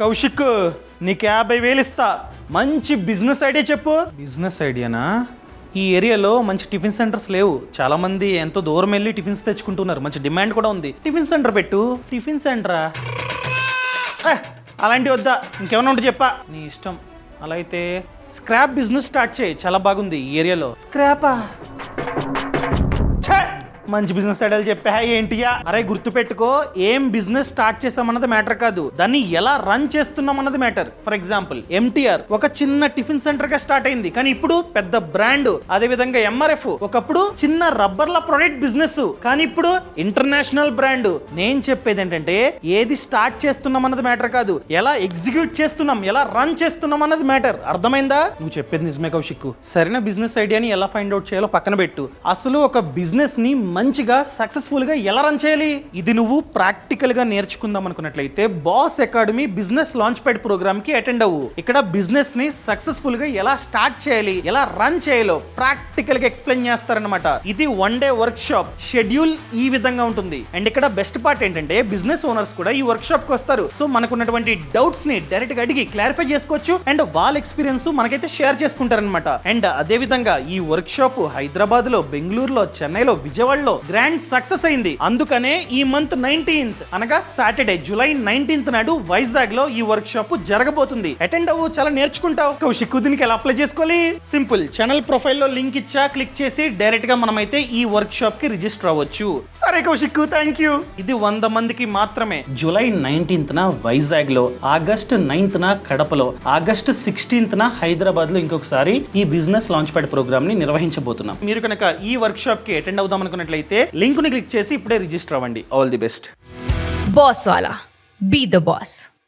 కౌశిక్ నీకు 50,000 ఇస్తా. మంచి బిజినెస్ ఐడియా చెప్పు. బిజినెస్ ఐడియానా? ఈ ఏరియాలో మంచి టిఫిన్ సెంటర్స్ లేవు. చాలా మంది ఎంతో దూరం వెళ్ళి టిఫిన్స్ తెచ్చుకుంటున్నారు. మంచి డిమాండ్ కూడా ఉంది. టిఫిన్ సెంటర్ పెట్టు. టిఫిన్ సెంటరా? అలాంటివి వద్దా, ఇంకేమైనా ఉంటే చెప్పా. నీ ఇష్టం. అలా అయితే స్క్రాప్ బిజినెస్ స్టార్ట్ చేయి. చాలా బాగుంది ఈ ఏరియాలో. స్క్రాపా? మంచి బిజినెస్ ఐడియాలు చెప్పా ఏంటియా? అరే గుర్తుపెట్టుకో, ఏం బిజినెస్ స్టార్ట్ చేసామన్నది మ్యాటర్ కాదు, దాన్ని ఎలా రన్ చేస్తున్నాం అన్నది మ్యాటర్. ఫర్ ఎగ్జాంపుల్ MTR ఒక చిన్న టిఫిన్ సెంటర్ గా స్టార్ట్ అయింది, కానీ ఇప్పుడు పెద్ద బ్రాండ్. అదే విధంగా MRF ఒకప్పుడు చిన్న రబ్బర్ల ప్రొడక్ట్ బిజినెస్, కానీ ఇప్పుడు ఇంటర్నేషనల్ బ్రాండ్. నేను చెప్పేది ఏంటంటే, ఏది స్టార్ట్ చేస్తున్నాం అన్నది మ్యాటర్ కాదు, ఎలా ఎగ్జిక్యూట్ చేస్తున్నాం, ఎలా రన్ చేస్తున్నాం అన్నది మ్యాటర్. అర్థమైందా? నువ్వు చెప్పేది నిజమే కౌశిక్. సరైన బిజినెస్ ఐడియాని ఎలా ఫైండ్ అవుట్ చేయాలో పక్కన పెట్టు. అసలు ఒక బిజినెస్ ని మంచిగా సక్సెస్ఫుల్ గా ఎలా రన్ చేయాలి, ఇది నువ్వు ప్రాక్టికల్ గా నేర్చుకుందాం అనుకున్నట్లయితే boss academy business launch pad program కి అటెండ్ అవ్వు. ఇక్కడ బిజినెస్ ని సక్సెస్ఫుల్ గా ఎలా స్టార్ట్ చేయాలి, ఎలా రన్ చేయాలో ప్రాక్టికల్ గా ఎక్స్ప్లెయిన్ చేస్తారనమాట. ఇది 1 డే వర్క్ షాప్. షెడ్యూల్ ఈ విధంగా ఉంటుంది. అండ్ ఇక్కడ బెస్ట్ పార్ట్ ఏంటంటే, బిజినెస్ ఓనర్స్ కూడా ఈ వర్క్ షాప్ కి వస్తారు. సో మనకున్నటువంటి డౌట్స్ ని డైరెక్ట్ గా అడిగి క్లారిఫై చేసుకోవచ్చు. అండ్ వాళ్ళ ఎక్స్పీరియన్స్ మనకైతే షేర్ చేసుకుంటారనమాట. అండ్ అదే విధంగా ఈ వర్క్ షాప్ హైదరాబాద్ లో, బెంగళూరులో, చెన్నైలో, విజయవాడలో గ్రాండ్ సక్సెస్ అయింది. అందుకనే ఈ మంత్ 19th అనగా సాటర్డే జూలై 19th నాడు వైజాగ్ లో ఈ వర్క్ షాప్ జరగబోతుంది. అటెండ్ అవ్వు, చాలా నేర్చుకుంటావు. కౌశిక్, దీనికి ఎలా అప్లై చేసుకోవాలి? సింపుల్. ఛానల్ ప్రొఫైల్ లో లింక్ ఇచ్చా, క్లిక్ చేసి డైరెక్ట్ గా మనమైతే ఈ వర్క్ షాప్ కి రిజిస్టర్ అవ్వచ్చు. సరే కౌశిక్, థ్యాంక్ యూ. ఇది 100 మందికి మాత్రమే. జూలై 19th వైజాగ్ లో, ఆగస్ట్ 9th కడపలో, ఆగస్ట్ 16th హైదరాబాద్ లో ఇంకొకసారి ఈ బిజినెస్ లాంచ్ ప్యాడ్ ప్రోగ్రామ్ ని నిర్వహించబోతున్నాం. మీరు కనుక ఈ వర్క్ షాప్ కి అటెండ్ అవుదాం అనుకున్నట్లయితే లింక్ ని క్లిక్ చేసి ఇప్పుడే రిజిస్టర్ అవ్వండి. All the best. బాస్ వాలా, బీ ద బాస్.